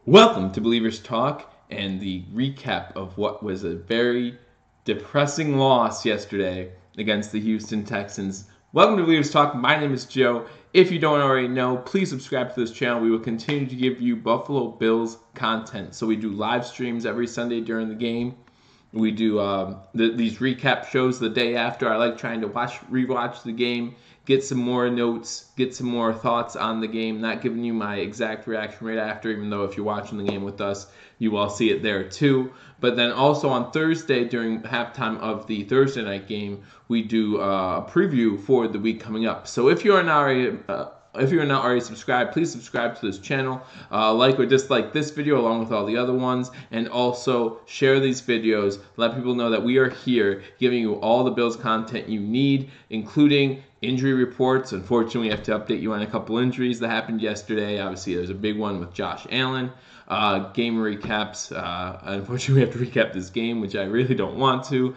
Welcome to Believers Talk and the recap of what was a very depressing loss yesterday against the Houston Texans. Welcome to Believers Talk. My name is Joe. If you don't already know, please subscribe to this channel. We will continue to give you Buffalo Bills content. So we do live streams every Sunday during the game. We do these recap shows the day after. I like trying to rewatch the game, get some more notes, get some more thoughts on the game. Not giving you my exact reaction right after, even though if you're watching the game with us, you will see it there too. But then also on Thursday during halftime of the Thursday night game, we do a preview for the week coming up. So if you are not already subscribed, please subscribe to this channel. Like or dislike this video along with all the other ones. And also share these videos. Let people know that we are here giving you all the Bills content you need, including injury reports. Unfortunately, we have to update you on a couple injuries that happened yesterday. Obviously, there's a big one with Josh Allen. Game recaps. Unfortunately, we have to recap this game, which I really don't want to,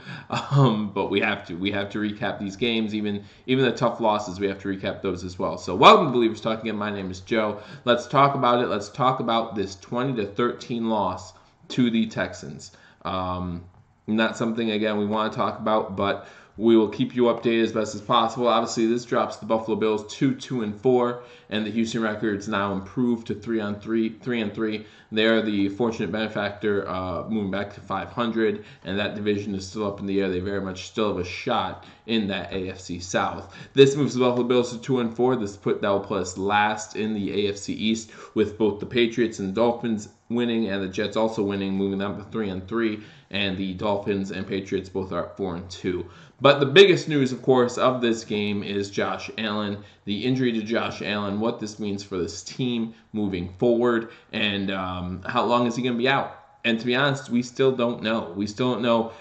but we have to. We have to recap these games, even the tough losses. We have to recap those as well. So, welcome to Believers Talking. Again, my name is Joe. Let's talk about it. Let's talk about this 20-13 loss to the Texans. Not something again we want to talk about, but we will keep you updated as best as possible. Obviously, this drops the Buffalo Bills to 2-4, and the Houston record's now improved to 3-3. They are the fortunate benefactor, moving back to 500, and that division is still up in the air. They very much still have a shot in that AFC South. This moves the Buffalo Bills to 2-4. That will put us last in the AFC East, with both the Patriots and Dolphins winning and the Jets also winning, moving them to 3-3, and the Dolphins and Patriots both are at 4-2. But the biggest news, of course, of this game is Josh Allen, the injury to Josh Allen, what this means for this team moving forward, and how long is he going to be out? And to be honest, we still don't know. We still don't know.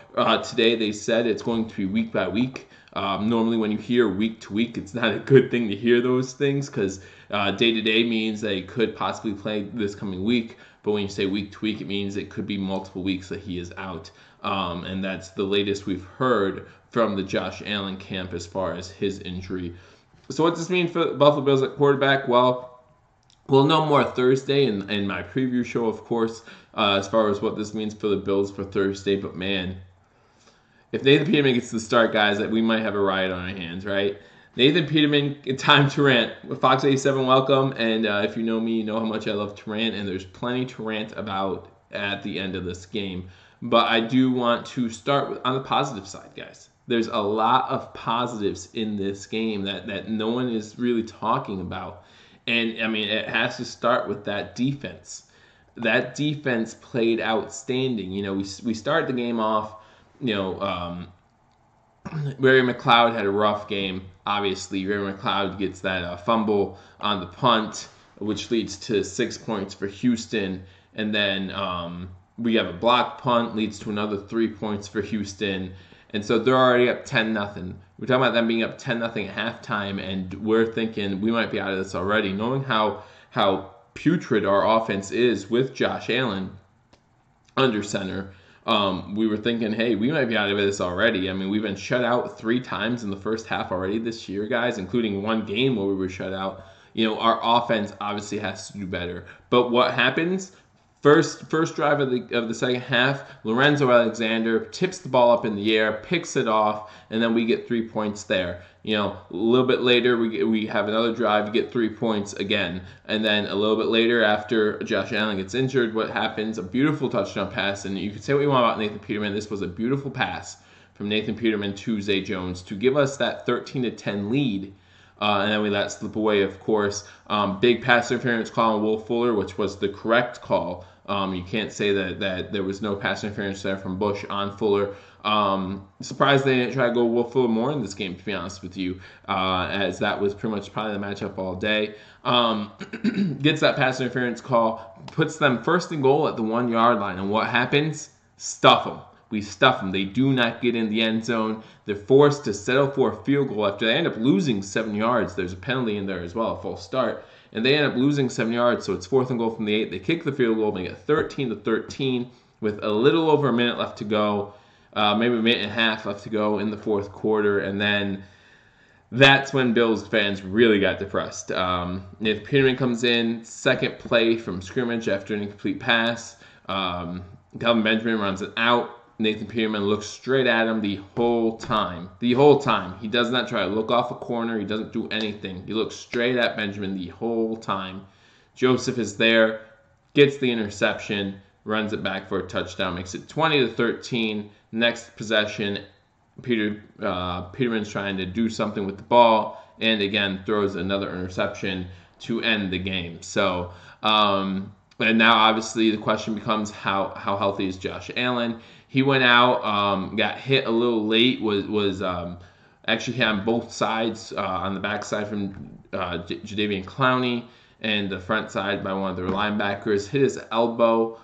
Today they said it's going to be week by week. Normally when you hear week to week, it's not a good thing to hear those things because day to day means they could possibly play this coming week. But when you say week to week, it means it could be multiple weeks that he is out. And that's the latest we've heard from the Josh Allen camp as far as his injury. So what does this mean for the Buffalo Bills at quarterback? Well, we'll know more Thursday in my preview show, of course, as far as what this means for the Bills for Thursday. But man, if Nathan Peterman gets the start, guys, we might have a riot on our hands, right? Nathan Peterman, time to rant. Fox 87, welcome. And if you know me, you know how much I love to rant, and there's plenty to rant about at the end of this game. But I do want to start on the positive side, guys. There's a lot of positives in this game that no one is really talking about. And, I mean, it has to start with that defense. That defense played outstanding. You know, we started the game off, Ray McLeod had a rough game. Obviously, Ray McLeod gets that fumble on the punt, which leads to 6 points for Houston. And then we have a block punt, leads to another 3 points for Houston. And so they're already up 10-0. We're talking about them being up 10-0 at halftime, and we're thinking we might be out of this already. Knowing how putrid our offense is with Josh Allen under center, we were thinking, hey, we might be out of this already. I mean, we've been shut out 3 times in the first half already this year, guys, including one game where we were shut out. You know, our offense obviously has to do better. But what happens? First drive of the second half, Lorenzo Alexander tips the ball up in the air, picks it off, and then we get 3 points there. You know, a little bit later, we have another drive, we get 3 points again. And then a little bit later, after Josh Allen gets injured, what happens? A beautiful touchdown pass. And you can say what you want about Nathan Peterman. This was a beautiful pass from Nathan Peterman to Zay Jones to give us that 13-10 lead. And then we let slip away, of course. Big pass interference call on Will Fuller, which was the correct call. You can't say that there was no pass interference there from Bush on Fuller. Surprised they didn't try to go Will Fuller more in this game, to be honest with you, as that was pretty much probably the matchup all day. Gets that pass interference call, puts them first and goal at the 1 yard line. And what happens? Stuff them. We stuff them. They do not get in the end zone. They're forced to settle for a field goal after they end up losing 7 yards. There's a penalty in there as well, a false start. And they end up losing 7 yards, so it's 4th and goal from the 8. They kick the field goal, make it 13-13 with a little over a minute left to go, maybe a minute and a half left to go in the fourth quarter. And then that's when Bills fans really got depressed. Nathan Peterman comes in, second play from scrimmage after an incomplete pass. Kelvin Benjamin runs it out. Nathan Peterman looks straight at him the whole time. The whole time. He does not try to look off a corner. He doesn't do anything. He looks straight at Benjamin the whole time. Joseph is there, gets the interception, runs it back for a touchdown, makes it 20-13. Next possession, Peterman's trying to do something with the ball, and again throws another interception to end the game. So, and now obviously the question becomes how healthy is Josh Allen? He went out, got hit a little late, was actually hit on both sides, on the backside from Jadeveon Clowney and the front side by one of their linebackers, hit his elbow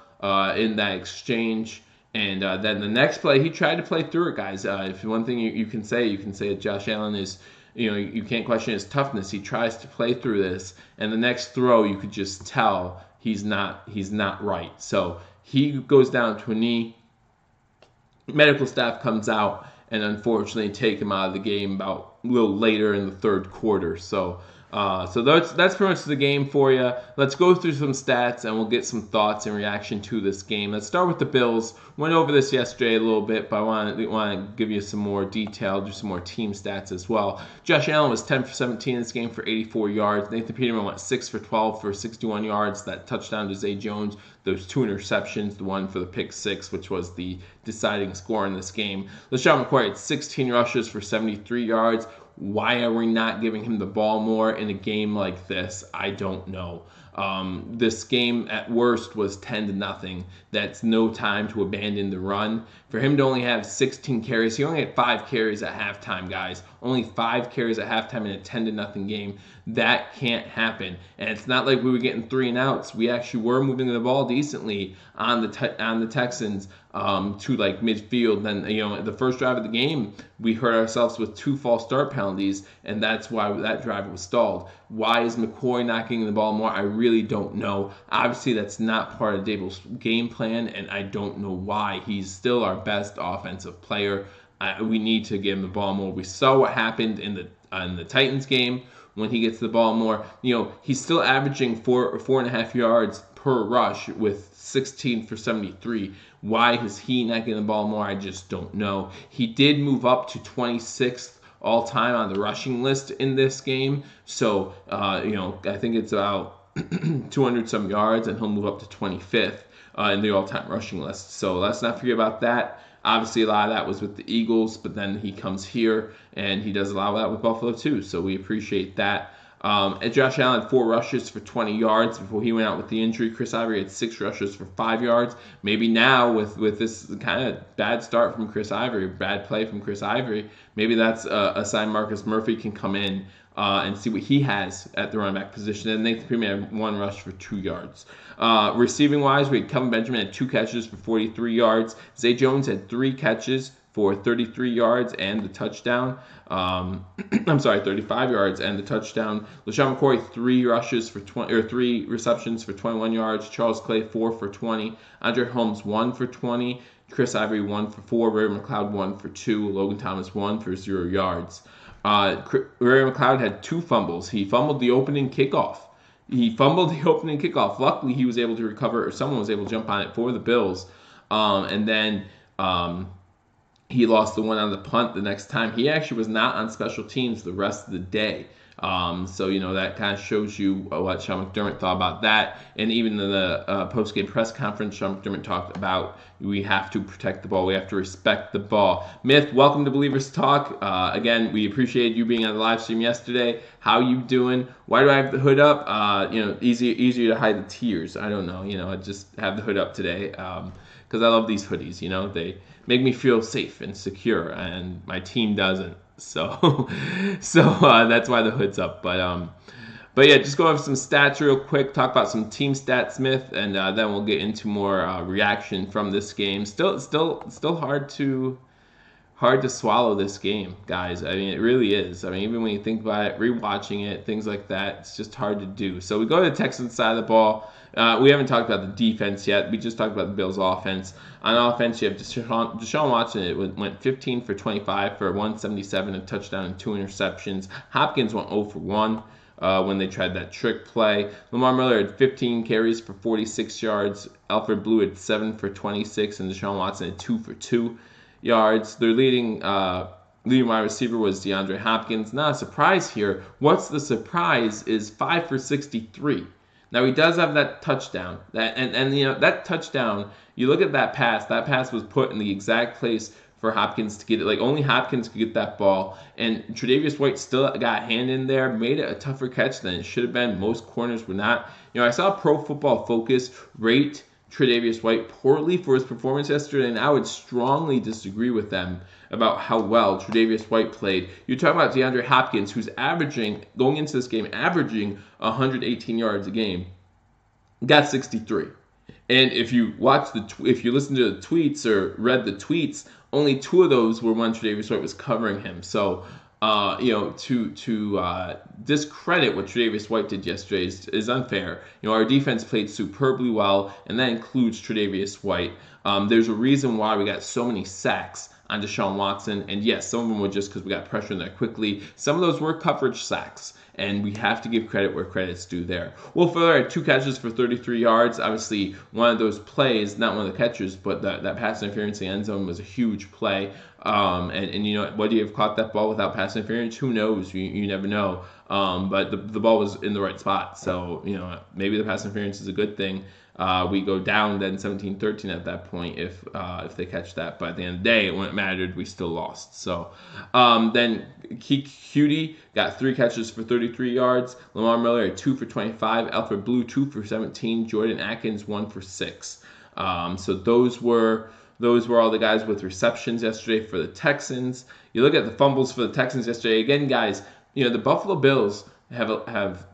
in that exchange. And then the next play, he tried to play through it, guys. If one thing you can say that Josh Allen is, you can't question his toughness. He tries to play through this, and the next throw, you could just tell he's not right. So he goes down to a knee. Medical staff comes out and unfortunately take him out of the game about a little later in the third quarter. So that's pretty much the game for you. Let's go through some stats and we'll get some thoughts and reaction to this game. Let's start with the Bills. Went over this yesterday a little bit, but I want to give you some more detail, do some more team stats as well. Josh Allen was 10 for 17 in this game for 84 yards. Nathan Peterman went 6 for 12 for 61 yards. That touchdown to Zay Jones. Those two interceptions, the one for the pick six, which was the deciding score in this game. LaShawn McCoy had 16 rushes for 73 yards. Why are we not giving him the ball more in a game like this? I don't know. This game at worst was 10-0. That's no time to abandon the run. For him to only have 16 carries, he only had 5 carries at halftime, guys. Only 5 carries at halftime in a 10-0 game. That can't happen. And it's not like we were getting 3 and outs. We actually were moving the ball decently on the Texans to like midfield. Then the first drive of the game, we hurt ourselves with 2 false start penalties, and that's why that drive was stalled. Why is McCoy not getting the ball more? I really don't know. Obviously, that's not part of Daboll's game plan, and I don't know why. He's still our best offensive player. We need to give him the ball more. We saw what happened in the Titans game when he gets the ball more. He's still averaging 4.5 yards per rush with 16 for 73. Why is he not getting the ball more? I just don't know. He did move up to 26th all time on the rushing list in this game. So, I think it's about 200 some yards, and he'll move up to 25th in the all-time rushing list. So let's not forget about that. Obviously, a lot of that was with the Eagles, but then he comes here and he does a lot of that with Buffalo too. So we appreciate that. And Josh Allen had 4 rushes for 20 yards before he went out with the injury. Chris Ivory had 6 rushes for 5 yards. Maybe now with this kind of bad start from Chris Ivory, bad play from Chris Ivory, maybe that's a sign Marcus Murphy can come in and see what he has at the running back position. And Nathan Peterman had 1 rush for 2 yards. Receiving wise, we had Kelvin Benjamin had 2 catches for 43 yards. Zay Jones had 3 catches for 33 yards and the touchdown. 35 yards and the touchdown. LaShawn McCoy 3 receptions for 21 yards. Charles Clay 4 for 20. Andre Holmes 1 for 20. Chris Ivory 1 for 4. Ray McLeod 1 for 2. Logan Thomas 1 for 0 yards. Ray McLeod had 2 fumbles. He fumbled the opening kickoff. Luckily, he was able to recover, or someone was able to jump on it for the Bills. And then he lost the one on the punt the next time. He actually was not on special teams the rest of the day. So that kind of shows you what Sean McDermott thought about that. And even in the post-game press conference, Sean McDermott talked about we have to protect the ball. We have to respect the ball. Myth, welcome to Believers Talk. Again, we appreciate you being on the live stream yesterday. How you doing? Why do I have the hood up? Easier to hide the tears. I don't know. I just have the hood up today because I love these hoodies. They make me feel safe and secure, and my team doesn't. So that's why the hood's up. But yeah, just go over some stats real quick. Talk about some team stats, Smith, and then we'll get into more reaction from this game. Still hard to swallow this game, guys. I mean, it really is. I mean, even when you think about it, rewatching it, things like that, it's just hard to do. So we go to the Texans side of the ball. We haven't talked about the defense yet. We just talked about the Bills' offense. On offense, you have Deshaun Watson. It went 15 for 25 for 177, a touchdown and 2 interceptions. Hopkins went 0 for 1. When they tried that trick play. Lamar Miller had 15 carries for 46 yards. Alfred Blue had 7 for 26, and Deshaun Watson had 2 for 2 yards. Their leading wide receiver was DeAndre Hopkins. Not a surprise here. What's the surprise is 5 for 63. Now he does have that touchdown. That touchdown, you look at that pass. That pass was put in the exact place for Hopkins to get it. Like, only Hopkins could get that ball. And Tre'Davious White still got a hand in there, made it a tougher catch than it should have been. Most corners were not. I saw Pro Football Focus rate Tre'Davious White poorly for his performance yesterday, and I would strongly disagree with them about how well Tre'Davious White played. You're talking about DeAndre Hopkins, who's going into this game, averaging 118 yards a game, got 63. And if you listen to the tweets or read the tweets, only 2 of those were when Tre'Davious White was covering him. So, to discredit what Tre'Davious White did yesterday is unfair. Our defense played superbly well, and that includes Tre'Davious White. There's a reason why we got so many sacks on Deshaun Watson, and yes, some of them were just because we got pressure in there quickly. Some of those were coverage sacks, and we have to give credit where credit's due there. Will Fuller had 2 catches for 33 yards. Obviously, one of those plays, not one of the catches, but that pass interference in the end zone was a huge play. Would he have caught that ball without pass interference? Who knows? You never know. But the ball was in the right spot. So, maybe the pass interference is a good thing. We go down then 17-13 at that point if they catch that. But at the end of the day, when it mattered, we still lost. So then Cutie got 3 catches for 33 yards. Lamar Miller had 2 for 25. Alfred Blue 2 for 17. Jordan Atkins 1 for 6. So those were all the guys with receptions yesterday for the Texans. You look at the fumbles for the Texans yesterday. Again, guys, the Buffalo Bills have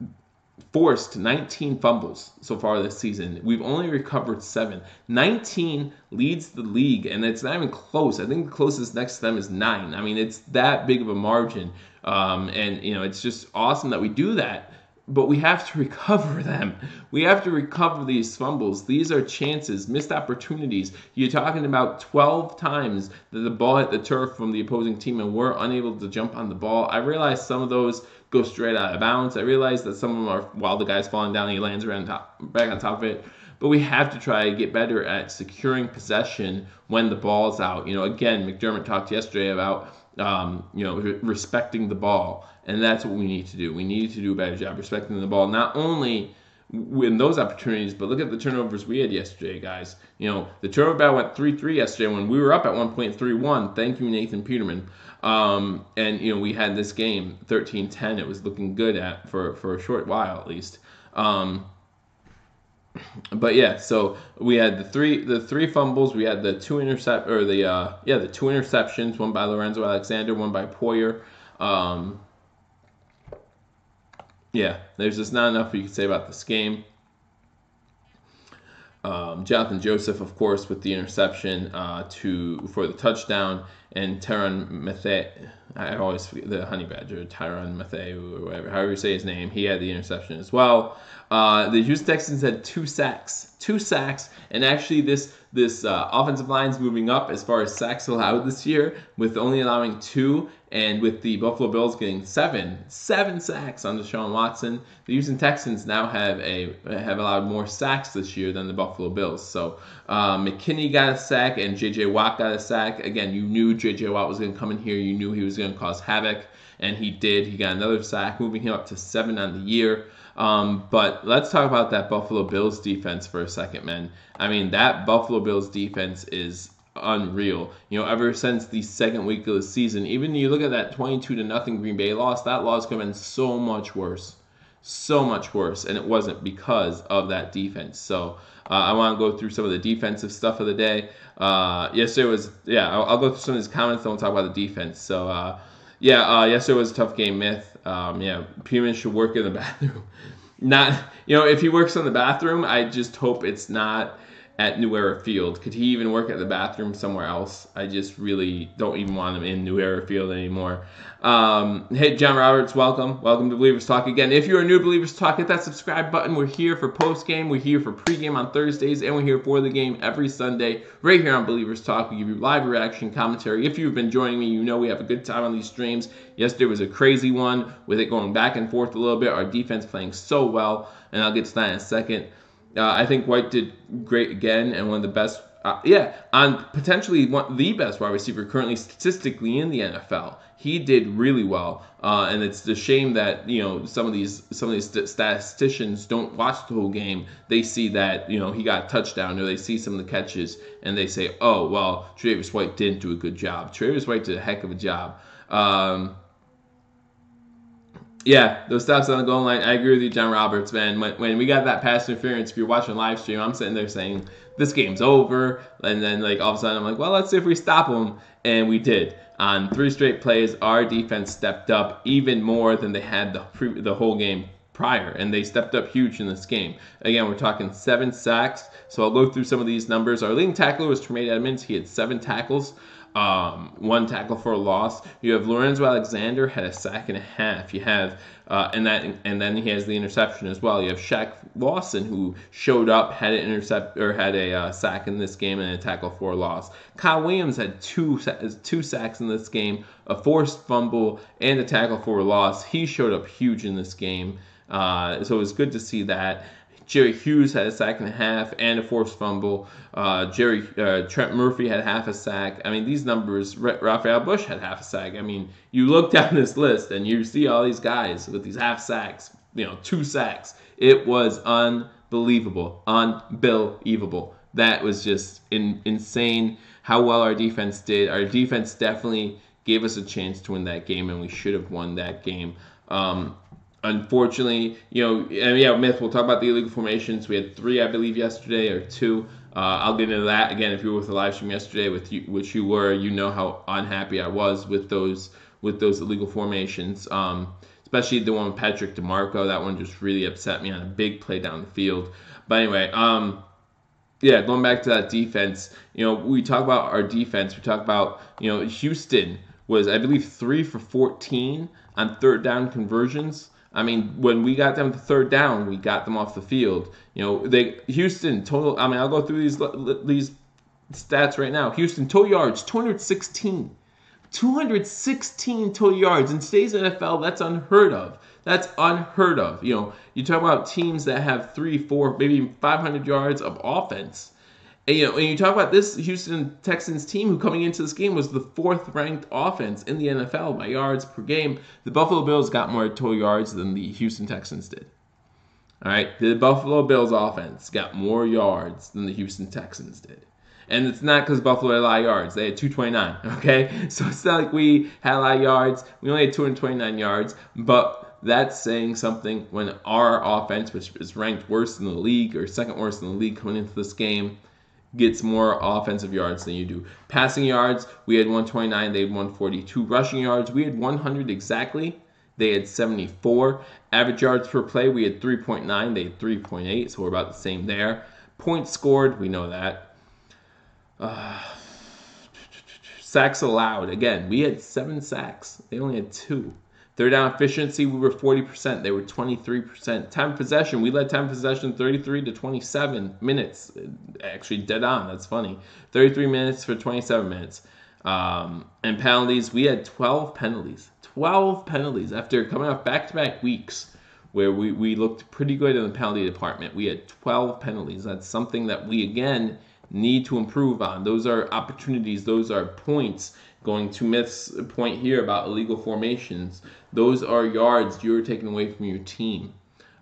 forced 19 fumbles so far this season. We've only recovered 7. 19 leads the league, and it's not even close. I think the closest next to them is 9. I mean, it's that big of a margin. It's just awesome that we do that. But we have to recover them. We have to recover these fumbles. These are chances, missed opportunities. You're talking about 12 times that the ball hit the turf from the opposing team and we're unable to jump on the ball. I realize some of those go straight out of bounds. I realize that some of them are while the guy's falling down, he lands back on top of it. But we have to try to get better at securing possession when the ball's out. Again, McDermott talked yesterday about respecting the ball. And that's what we need to do. We need to do a better job respecting the ball, not only in those opportunities, but look at the turnovers we had yesterday, guys. The turnover battle went 3-3 yesterday when we were up at 1.31. Thank you, Nathan Peterman. We had this game 13-10. It was looking good for a short while at least. But yeah, so we had the three fumbles. We had the 2 interceptions. One by Lorenzo Alexander, one by Poyer. There's just not enough you can say about this game. Jonathan Joseph, of course, with the interception for the touchdown, and Tyrann Mathieu, I always forget the Honey Badger, Tyrann Mathieu, or whatever, however you say his name, he had the interception as well. The Houston Texans had 2 sacks, and actually this offensive line's moving up as far as sacks allowed this year, with only allowing 2, and with the Buffalo Bills getting 7 sacks on Deshaun Watson. The Houston Texans now have allowed more sacks this year than the Buffalo Bills. So McKinney got a sack and J.J. Watt got a sack. Again, you knew J.J. Watt was going to come in here. You knew he was going to cause havoc, and he did. He got another sack, moving him up to 7 on the year. But let's talk about that Buffalo Bills defense for a second, man. I mean, that Buffalo Bills defense is unreal. Ever since the second week of the season, even you look at that 22-0 Green Bay loss, that loss could have been so much worse, and it wasn't because of that defense. So I want to go through some of the defensive stuff of the day. Yesterday was, I'll go through some of his comments, then we'll talk about the defense. So yesterday was a tough game, Myth. Peterman should work in the bathroom. Not, if he works in the bathroom, I just hope it's not at New Era Field. Could he even work at the bathroom somewhere else? I just really don't even want him in New Era Field anymore. Hey, John Roberts, welcome. Welcome to Believers Talk again. If you're a new Believers Talk, hit that subscribe button. We're here for post-game. We're here for pre-game on Thursdays, and we're here for the game every Sunday right here on Believers Talk. We give you live reaction commentary. If you've been joining me, you know we have a good time on these streams. Yesterday was a crazy one with it going back and forth a little bit. Our defense playing so well, and I'll get to that in a second. I think White did great again, and one of the best, on potentially the best wide receiver currently statistically in the NFL. He did really well, and it's a shame that some of these statisticians don't watch the whole game. They see that he got a touchdown, or they see some of the catches, and they say, "Oh, well, Tre'Davious White didn't do a good job." Tre'Davious White did a heck of a job. Yeah, those stops on the goal line. I agree with you, John Roberts, man. When we got that pass interference, if you're watching live stream, I'm sitting there saying, this game's over. And then, all of a sudden, I'm like, well, let's see if we stop them. And we did. On 3 straight plays, our defense stepped up even more than they had the whole game prior. And they stepped up huge in this game. Again, we're talking 7 sacks. So I'll go through some of these numbers. Our leading tackler was Tremaine Edmonds. He had 7 tackles. 1 tackle for a loss. You have Lorenzo Alexander had a sack and a half. You have and then he has the interception as well. You have Shaq Lawson, who showed up, had a sack in this game and a tackle for a loss. Kyle Williams had two sacks in this game, a forced fumble and a tackle for a loss. He showed up huge in this game, so it was good to see that. Jerry Hughes had a sack and a half and a forced fumble. Trent Murphy had half a sack. I mean, these numbers, Raphael Bush had half a sack. I mean, you look down this list and you see all these guys with these half sacks, 2 sacks. It was unbelievable. That was just insane how well our defense did. Our defense definitely gave us a chance to win that game, and we should have won that game. Unfortunately, Myth, we'll talk about the illegal formations. We had 3, I believe, yesterday, or 2. I'll get into that. Again, if you were with the live stream yesterday, which you were, you know how unhappy I was with those illegal formations, especially the one with Patrick DeMarco. That one just really upset me on a big play down the field. But anyway, going back to that defense, we talk about our defense. We talk about, Houston was, I believe, 3 for 14 on 3rd down conversions. I mean, when we got them to 3rd down, we got them off the field. Houston total. I mean, I'll go through these stats right now. Houston total yards 216 total yards in today's NFL. That's unheard of. You talk about teams that have 3, 4, maybe 500 yards of offense. And you talk about this Houston Texans team, who coming into this game was the 4th ranked offense in the NFL by yards per game. The Buffalo Bills got more total yards than the Houston Texans did. All right, the Buffalo Bills offense got more yards than the Houston Texans did. And it's not because Buffalo had a lot of yards. They had 229, okay? So it's not like we had a lot of yards. We only had 229 yards, but that's saying something when our offense, which is ranked worse in the league, or 2nd worst in the league coming into this game, gets more offensive yards than you do. Passing yards, we had 129, they had 142. Rushing yards, we had 100 exactly. They had 74. Average yards per play, we had 3.9, they had 3.8, so we're about the same there. Points scored, we know that. Sacks allowed, again, we had 7 sacks. They only had 2. 3rd down efficiency, we were 40%. They were 23%. Time possession, we led time possession 33 to 27 minutes. Actually, dead on. That's funny. 33 minutes for 27 minutes. And penalties, we had 12 penalties. 12 penalties after coming off back-to-back weeks where we looked pretty good in the penalty department. We had 12 penalties. That's something that we, again, need to improve on. Those are opportunities. Those are points. Going to Myth's point here about illegal formations, those are yards you're taking away from your team.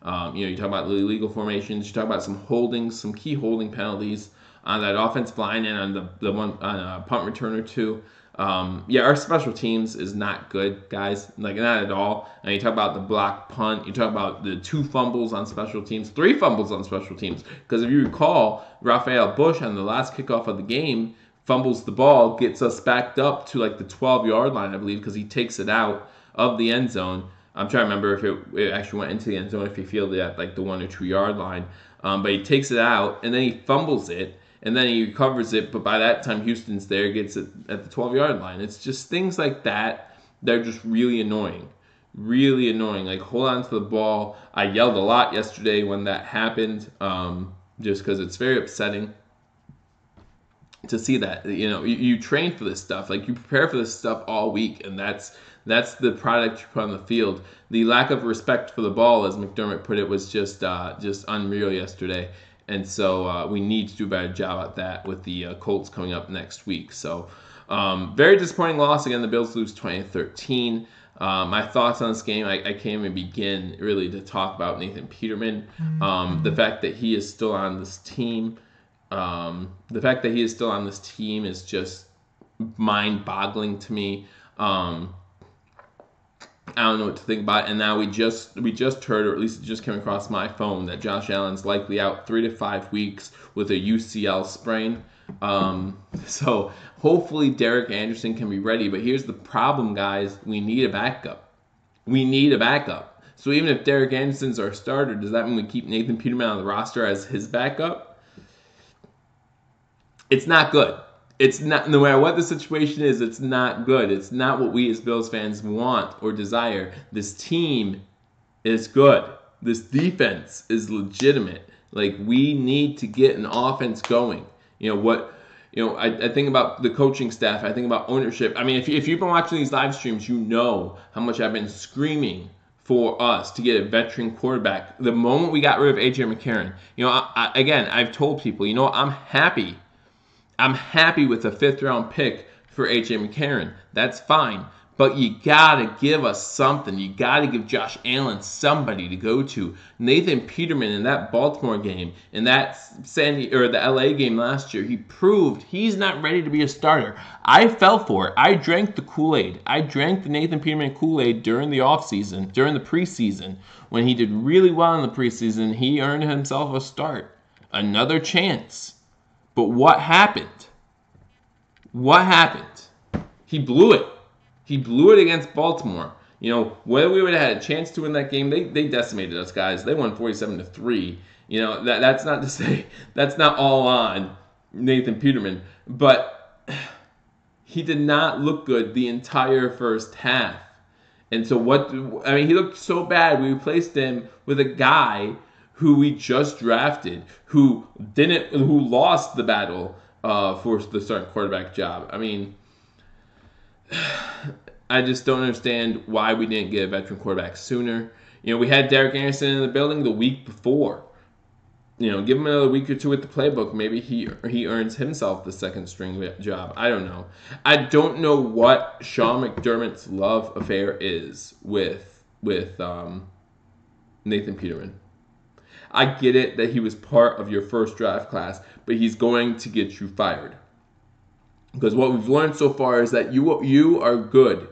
You talk about illegal formations, you talk about some key holding penalties on that offensive line and on the one on a punt return or 2. Our special teams is not good, guys. Not at all. And you talk about the block punt. You talk about the 2 fumbles on special teams, 3 fumbles on special teams. Because if you recall, Raphael Bush on the last kickoff of the game fumbles the ball, gets us backed up to the 12-yard line, I believe, because he takes it out of the end zone. I'm trying to remember if it actually went into the end zone, if he fielded at the 1 or 2 yard line. But he takes it out, and then he fumbles it. and then he recovers it, but by that time Houston's there, gets it at the 12-yard line. It's just things like that that are just really annoying. Really annoying. Like, hold on to the ball. I yelled a lot yesterday when that happened, just because it's very upsetting to see that. You train for this stuff. Like, you prepare for this stuff all week, and that's the product you put on the field. The lack of respect for the ball, as McDermott put it, was just unreal yesterday. And so we need to do a better job at that with the Colts coming up next week. So very disappointing loss. Again, the Bills lose 20-13. My thoughts on this game, I can't even begin really to talk about Nathan Peterman. The fact that he is still on this team, is just mind-boggling to me. I don't know what to think about it. And now we just heard, or at least it just came across my phone, that Josh Allen's likely out 3 to 5 weeks with a UCL sprain. So hopefully Derek Anderson can be ready. But here's the problem, guys. We need a backup. So even if Derek Anderson's our starter, does that mean we keep Nathan Peterman on the roster as his backup? It's not good. It's not, no matter what the situation is, it's not good. It's not what we as Bills fans want or desire. This team is good. This defense is legitimate. Like, we need to get an offense going. I think about the coaching staff. I think about ownership. I mean, if you've been watching these live streams, you know how much I've been screaming for us to get a veteran quarterback. The moment we got rid of A.J. McCarron, I've told people, I'm happy with a 5th-round pick for A.J. McCarron. That's fine. But you got to give us something. You got to give Josh Allen somebody to go to. Nathan Peterman in that Baltimore game, in that the LA game last year, he proved he's not ready to be a starter. I fell for it. I drank the Kool-Aid. I drank the Nathan Peterman Kool-Aid during the offseason, during the preseason. When he did really well in the preseason, he earned himself a start. Another chance. But what happened? He blew it. He blew it against Baltimore. Whether we would have had a chance to win that game, they decimated us, guys. They won 47-3. That's not to say that's not all on Nathan Peterman, but he did not look good the entire first half. And so he looked so bad. We replaced him with a guy who we just drafted, who lost the battle for the starting quarterback job. I mean, I just don't understand why we didn't get a veteran quarterback sooner. We had Derek Anderson in the building the week before. Give him another week or two with the playbook. Maybe he earns himself the second string job. I don't know. I don't know what Sean McDermott's love affair is with Nathan Peterman. I get it that he was part of your first draft class, but he's going to get you fired. Because what we've learned so far is that you are good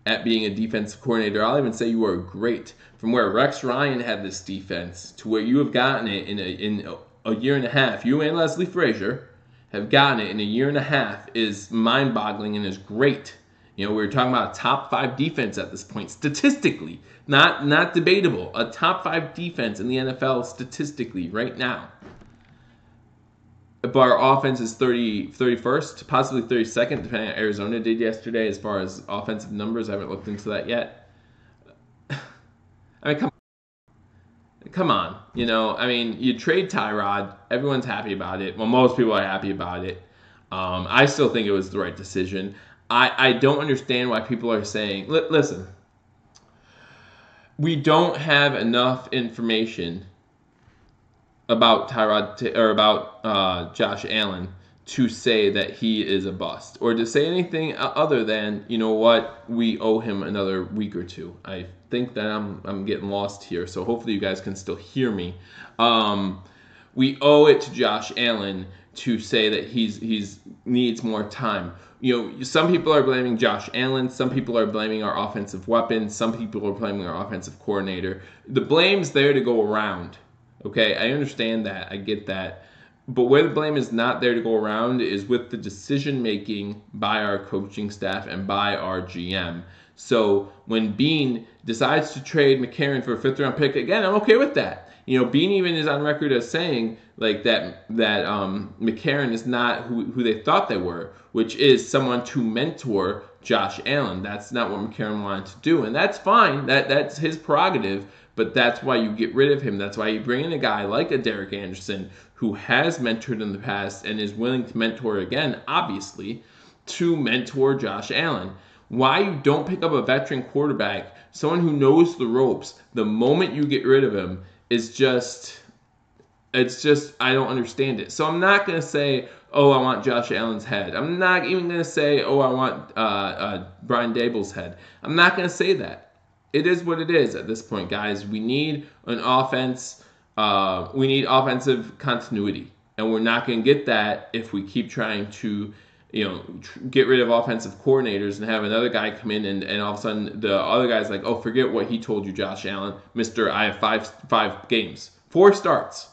at being a defensive coordinator. I'll even say you are great. From where Rex Ryan had this defense to where you have gotten it in a year and a half. You and Leslie Frazier have gotten it in a year and a half is mind-boggling and is great. We're talking about a top 5 defense at this point, statistically. Not debatable. A top 5 defense in the NFL statistically right now. But our offense is 31st, possibly 32nd, depending on what Arizona did yesterday as far as offensive numbers. I haven't looked into that yet. I mean, come on. You trade Tyrod. Everyone's happy about it. Well, most people are happy about it. I still think it was the right decision. I don't understand why people are saying, listen, we don't have enough information about Tyrod or about Josh Allen to say that he is a bust or to say anything other than, we owe him another week or two. I think that I'm getting lost here, so hopefully you guys can still hear me. We owe it to Josh Allen to say that he's needs more time. Some people are blaming Josh Allen. Some people are blaming our offensive weapons. Some people are blaming our offensive coordinator. The blame's there to go around. Okay, I understand that. I get that. But where the blame is not there to go around is with the decision-making by our coaching staff and by our GM. So when Bean decides to trade McCarron for a 5th-round pick, again, I'm okay with that. Bean even is on record as saying like that McCarron is not who they thought they were, which is someone to mentor Josh Allen. That's not what McCarron wanted to do, and that's fine. That's his prerogative. But that's why you get rid of him. That's why you bring in a guy like a Derek Anderson who has mentored in the past and is willing to mentor again, obviously, to mentor Josh Allen. Why you don't pick up a veteran quarterback, someone who knows the ropes, the moment you get rid of him is just, I don't understand it. So I'm not going to say, oh, I want Josh Allen's head. I'm not even going to say, oh, I want Brian Daboll's head. I'm not going to say that. It is what it is at this point, guys. We need an offense. We need offensive continuity, and we're not going to get that if we keep trying to, get rid of offensive coordinators and have another guy come in and all of a sudden the other guy's like, oh, forget what he told you, Josh Allen, Mister. I have five games, 4 starts,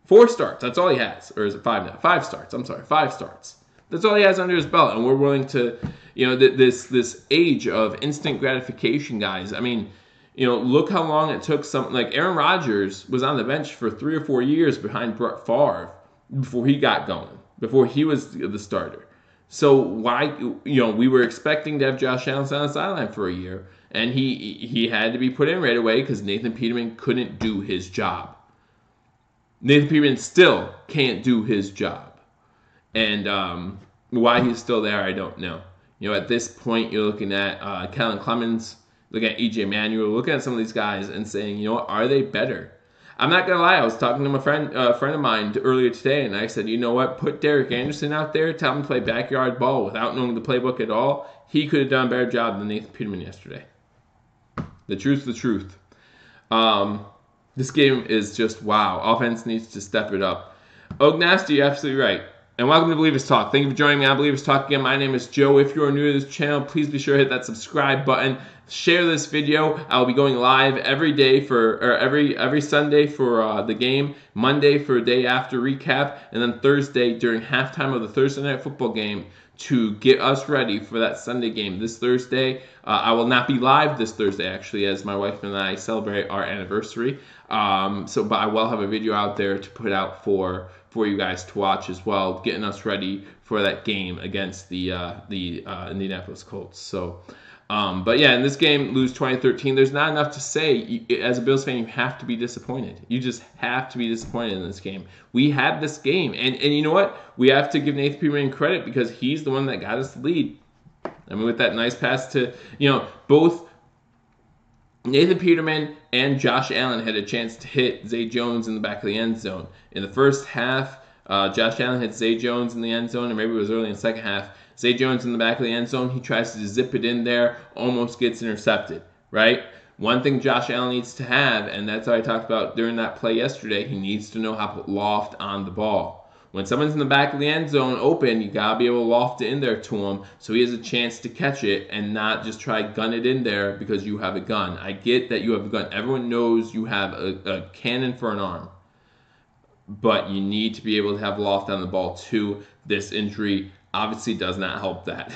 4 starts. That's all he has, or is it 5 now? 5 starts. I'm sorry, 5 starts. That's all he has under his belt, and we're willing to, this age of instant gratification, guys. I mean, look how long it took like Aaron Rodgers was on the bench for 3 or 4 years behind Brett Favre before he got going, before he was the starter. So why, we were expecting to have Josh Allen on the sideline for a year, and he had to be put in right away because Nathan Peterman couldn't do his job. Nathan Peterman still can't do his job. And why he's still there, I don't know. At this point, you're looking at Kellen Clemens, looking at E.J. Manuel, looking at some of these guys and saying, are they better? I'm not going to lie. I was talking to a friend of mine earlier today, and I said, put Derek Anderson out there, tell him to play backyard ball without knowing the playbook at all. He could have done a better job than Nathan Peterman yesterday. The truth's the truth. This game is just wow. Offense needs to step it up. Ognasty, you're absolutely right. And welcome to Believers Talk. Thank you for joining me on Believers Talk again. My name is Joe. If you are new to this channel, please be sure to hit that subscribe button. Share this video. I will be going live every day every Sunday for the game, Monday for a day after recap, and then Thursday during halftime of the Thursday night football game to get us ready for that Sunday game. This Thursday, I will not be live this Thursday actually, as my wife and I celebrate our anniversary. But I will have a video out there to put out for you guys to watch as well, getting us ready for that game against the Indianapolis Colts. So, but yeah, in this game, lose 20-13. There's not enough to say. As a Bills fan, you have to be disappointed. You just have to be disappointed in this game. We had this game, and you know what? We have to give Nathan Peterman credit because he's the one that got us the lead. I mean, with that nice pass to, both Nathan Peterman and Josh Allen had a chance to hit Zay Jones in the back of the end zone. In the first half, Josh Allen hit Zay Jones in the end zone, and maybe it was early in the second half. Zay Jones in the back of the end zone, he tries to zip it in there, almost gets intercepted, right? One thing Josh Allen needs to have, and that's what I talked about during that play yesterday, he needs to know how to put loft on the ball. When someone's in the back of the end zone open, you got to be able to loft it in there to him so he has a chance to catch it and not just try gun it in there because you have a gun. I get that you have a gun. Everyone knows you have a cannon for an arm. But you need to be able to have loft on the ball too. This injury obviously does not help that.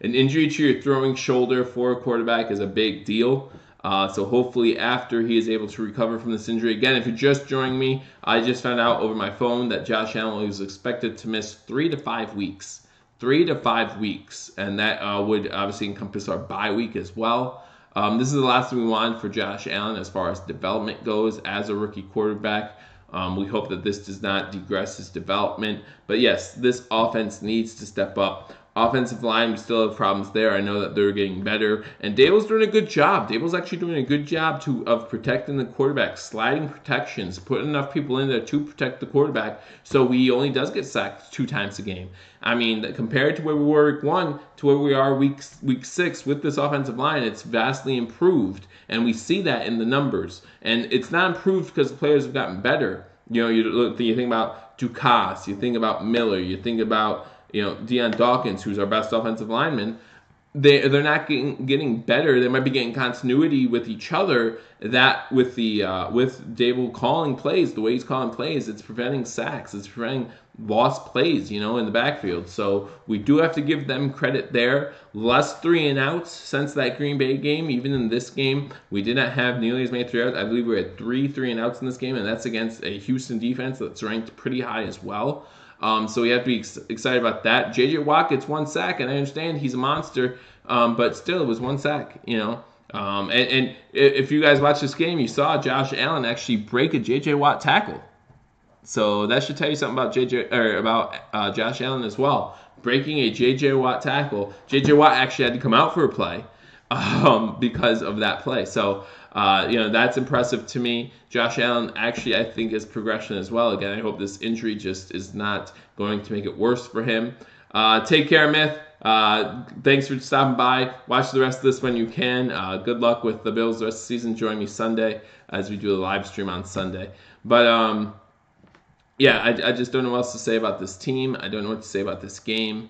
An injury to your throwing shoulder for a quarterback is a big deal. So hopefully after he is able to recover from this injury. Again, if you're just joining me, I just found out over my phone that Josh Allen is expected to miss 3 to 5 weeks. 3 to 5 weeks. And that would obviously encompass our bye week as well. This is the last thing we want for Josh Allen as far as development goes as a rookie quarterback. We hope that this does not degress his development. But yes, this offense needs to step up. Offensive line, we still have problems there. I know that they're getting better. And Daboll's doing a good job. Daboll's actually doing a good job of protecting the quarterback, sliding protections, putting enough people in there to protect the quarterback so he only does get sacked 2 times a game. I mean, compared to where we were week 1 to where we are week 6 with this offensive line, it's vastly improved. And we see that in the numbers. And it's not improved because the players have gotten better. You think about Dukas, you think about Miller, you think about Deion Dawkins, who's our best offensive lineman. They're not getting better. They might be getting continuity with each other that with with Dable calling plays, the way he's calling plays, it's preventing sacks, it's preventing lost plays, in the backfield. So we do have to give them credit there. Less 3-and-outs since that Green Bay game. Even in this game, we did not have nearly as many 3-outs. I believe we had 3-and-outs in this game, and that's against a Houston defense that's ranked pretty high as well. So we have to be excited about that. J.J. Watt gets 1 sack, and I understand he's a monster, but still, it was 1 sack, And if you guys watched this game, you saw Josh Allen actually break a J.J. Watt tackle. So that should tell you something about Josh Allen as well. Breaking a J.J. Watt tackle. J.J. Watt actually had to come out for a play because of that play. So, that's impressive to me. Josh Allen actually, I think, is progression as well. Again, I hope this injury just is not going to make it worse for him. Take care, Myth. Thanks for stopping by. Watch the rest of this when you can. Good luck with the Bills the rest of the season. Join me Sunday as we do a live stream on Sunday. But, I just don't know what else to say about this team. I don't know what to say about this game.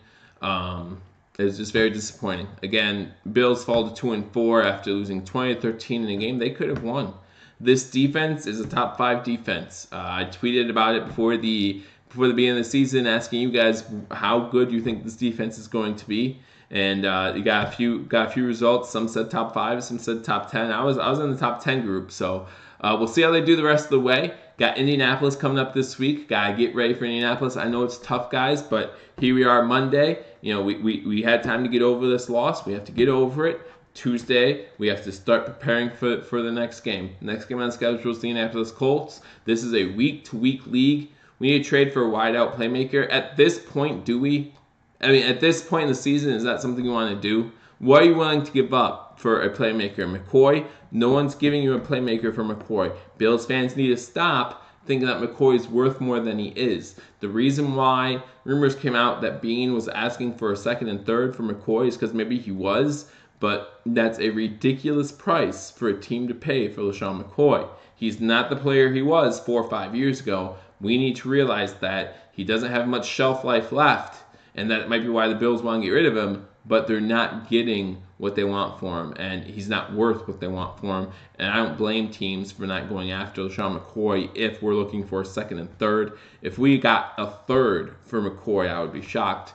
It's just very disappointing. Again, Bills fall to 2-4 after losing 20-13 in a game they could have won. This defense is a top 5 defense. I tweeted about it before the beginning of the season, asking you guys how good you think this defense is going to be. And you got a few results. Some said top 5, some said top 10. I was in the top 10 group, so we'll see how they do the rest of the way. Got Indianapolis coming up this week. Gotta get ready for Indianapolis. I know it's tough, guys, but here we are Monday. We had time to get over this loss. We have to get over it. Tuesday, we have to start preparing for the next game. Next game on the schedule is the Indianapolis Colts. This is a week-to-week league. We need to trade for a wide-out playmaker. At this point, do we? At this point in the season, is that something you want to do? What are you willing to give up for a playmaker? McCoy? No one's giving you a playmaker for McCoy. Bills fans need to stop thinking that McCoy is worth more than he is. The reason why rumors came out that Bean was asking for a 2nd and 3rd for McCoy is because maybe he was, but that's a ridiculous price for a team to pay for LaShawn McCoy. He's not the player he was 4 or 5 years ago. We need to realize that he doesn't have much shelf life left, and that might be why the Bills want to get rid of him, but they're not getting what they want for him, and he's not worth what they want for him. And I don't blame teams for not going after LaShawn McCoy if we're looking for a 2nd and 3rd. If we got a 3rd for McCoy, I would be shocked.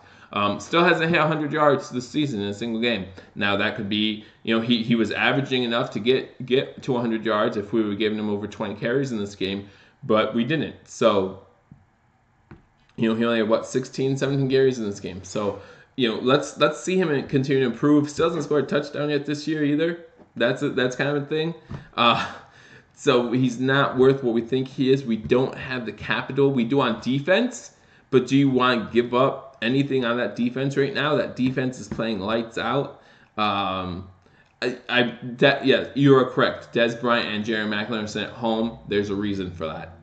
Still hasn't hit 100 yards this season in a single game. Now that could be, he was averaging enough to get to 100 yards if we were giving him over 20 carries in this game, but we didn't. So, he only had 16, 17 carries in this game. So, let's see him continue to improve. Still hasn't scored a touchdown yet this year either. That's kind of a thing. So he's not worth what we think he is. We don't have the capital. We do on defense, but do you want to give up anything on that defense right now? That defense is playing lights out. You are correct. Des Bryant and Jerry McLaurin sent at home. There's a reason for that.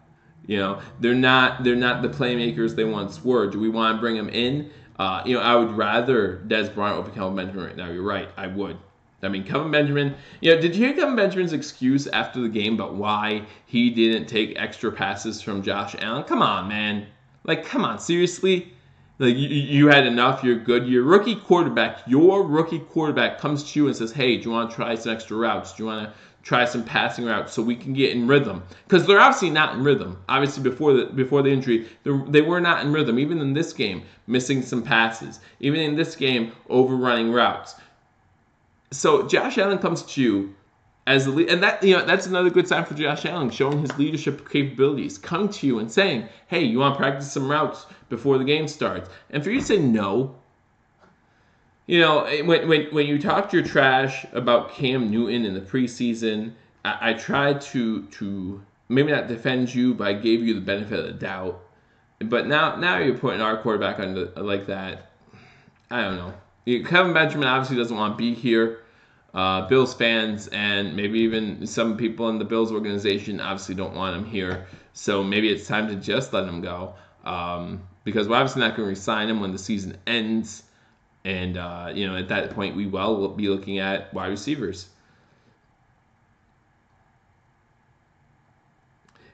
They're not the playmakers they once were. Do we want to bring them in? I would rather Des Bryant over Kelvin Benjamin right now. You're right. I would. Kelvin Benjamin, did you hear Kelvin Benjamin's excuse after the game about why he didn't take extra passes from Josh Allen? Come on, man. Come on, seriously? You had enough, you're good. Your rookie quarterback comes to you and says, hey, do you want to try some extra routes? Do you want to try some passing routes so we can get in rhythm? Because they're obviously not in rhythm. Obviously, before the injury, they were not in rhythm. Even in this game, missing some passes. Even in this game, overrunning routes. So Josh Allen comes to you as the lead, and that's another good sign for Josh Allen, showing his leadership capabilities, coming to you and saying, hey, you want to practice some routes before the game starts? And for you to say no, when you talked your trash about Cam Newton in the preseason, I tried to maybe not defend you, but I gave you the benefit of the doubt. But now you're putting our quarterback on like that. I don't know. Kelvin Benjamin obviously doesn't want to be here. Bills fans and maybe even some people in the Bills organization obviously don't want him here. So maybe it's time to just let him go. Because we're obviously not going to re-sign him when the season ends. And, at that point, we'll be looking at wide receivers.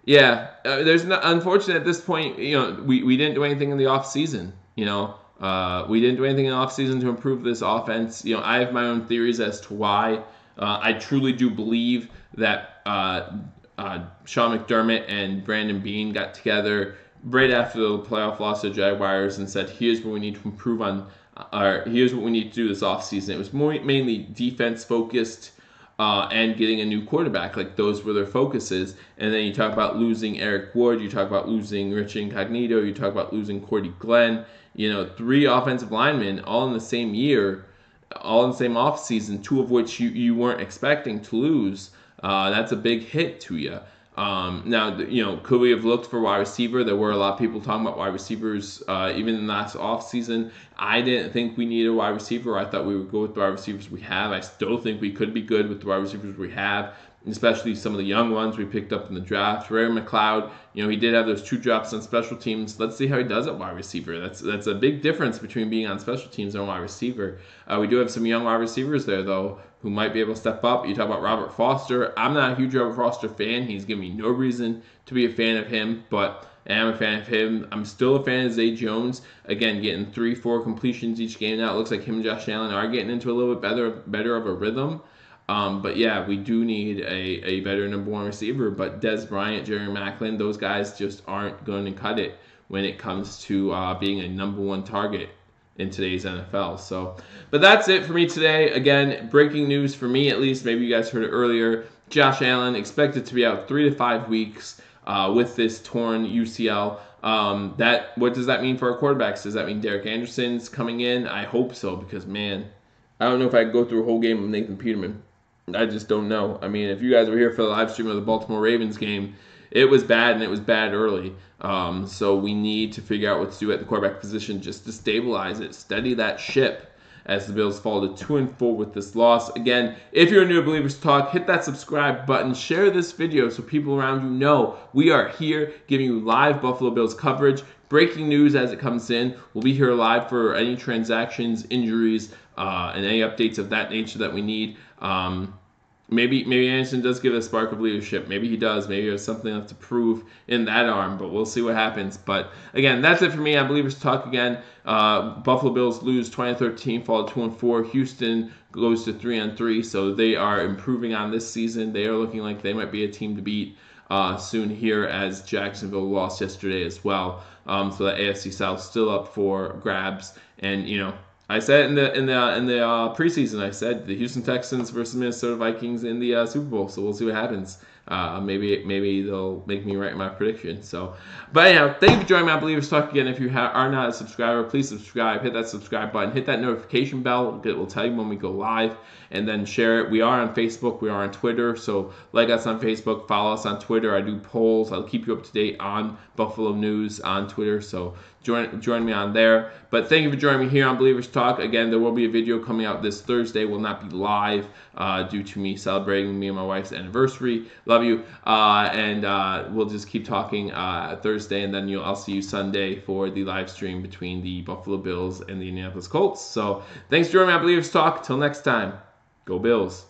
Yeah, unfortunately, at this point, we didn't do anything in the offseason, we didn't do anything in the offseason to improve this offense. I have my own theories as to why. I truly do believe that Sean McDermott and Brandon Beane got together right after the playoff loss to the Jaguars and said, here's what we need to improve on, or here's what we need to do this offseason. It was mainly defense focused and getting a new quarterback. Like, those were their focuses. And then you talk about losing Eric Ward, you talk about losing Rich Incognito, you talk about losing Cordy Glenn. 3 offensive linemen all in the same year, all in the same offseason, 2 of which you weren't expecting to lose. That's a big hit to you. Now, could we have looked for wide receiver? There were a lot of people talking about wide receivers even in the last offseason. I didn't think we needed a wide receiver. I thought we would go with the wide receivers we have. I still think we could be good with the wide receivers we have, especially some of the young ones we picked up in the draft. Ray McLeod, he did have those 2 drops on special teams. Let's see how he does at wide receiver. That's a big difference between being on special teams and wide receiver. We do have some young wide receivers there, though, who might be able to step up. You talk about Robert Foster. I'm not a huge Robert Foster fan. He's given me no reason to be a fan of him, but I am a fan of him. I'm still a fan of Zay Jones. Again, getting 3-4 completions each game now. It looks like him and Josh Allen are getting into a little bit better of a rhythm. But yeah, we do need a better number 1 receiver. But Dez Bryant, Jerry Maclin, those guys just aren't going to cut it when it comes to being a number 1 target in today's NFL. So, but that's it for me today. Again, breaking news for me at least. Maybe you guys heard it earlier. Josh Allen expected to be out 3 to 5 weeks with this torn UCL. What does that mean for our quarterbacks? Does that mean Derek Anderson's coming in? I hope so, because man, I don't know if I could go through a whole game of Nathan Peterman. I just don't know. I mean, if you guys were here for the live stream of the Baltimore Ravens game, it was bad, and it was bad early. So we need to figure out what to do at the quarterback position just to stabilize it, steady that ship as the Bills fall to 2-4 with this loss. Again, if you're new to Believers Talk, hit that subscribe button, share this video so people around you know we are here giving you live Buffalo Bills coverage, breaking news as it comes in. We'll be here live for any transactions, injuries, and any updates of that nature that we need. Maybe Anderson does give a spark of leadership. Maybe he does. Maybe there's something left to prove in that arm, but we'll see what happens. But again, that's it for me on Believers Talk again. Buffalo Bills lose 2013, fall to 2-4. Houston goes to 3-3, so they are improving on this season. They are looking like they might be a team to beat soon here, as Jacksonville lost yesterday as well. So the AFC South still up for grabs, and I said in the preseason, I said the Houston Texans versus Minnesota Vikings in the Super Bowl. So we'll see what happens. Maybe they'll make me right my prediction. So, but anyhow, thank you for joining me on Believers Talk again. If you are not a subscriber, please subscribe. Hit that subscribe button. Hit that notification bell. It will tell you when we go live. And then share it. We are on Facebook. We are on Twitter. So like us on Facebook. Follow us on Twitter. I do polls. I'll keep you up to date on Buffalo news on Twitter. So join me on there. But thank you for joining me here on Believers Talk. Again, there will be a video coming out this Thursday. Will not be live due to me celebrating me and my wife's anniversary. Love you. And we'll just keep talking Thursday. And then I'll see you Sunday for the live stream between the Buffalo Bills and the Indianapolis Colts. So thanks for joining me on Believers Talk. Till next time. Go Bills.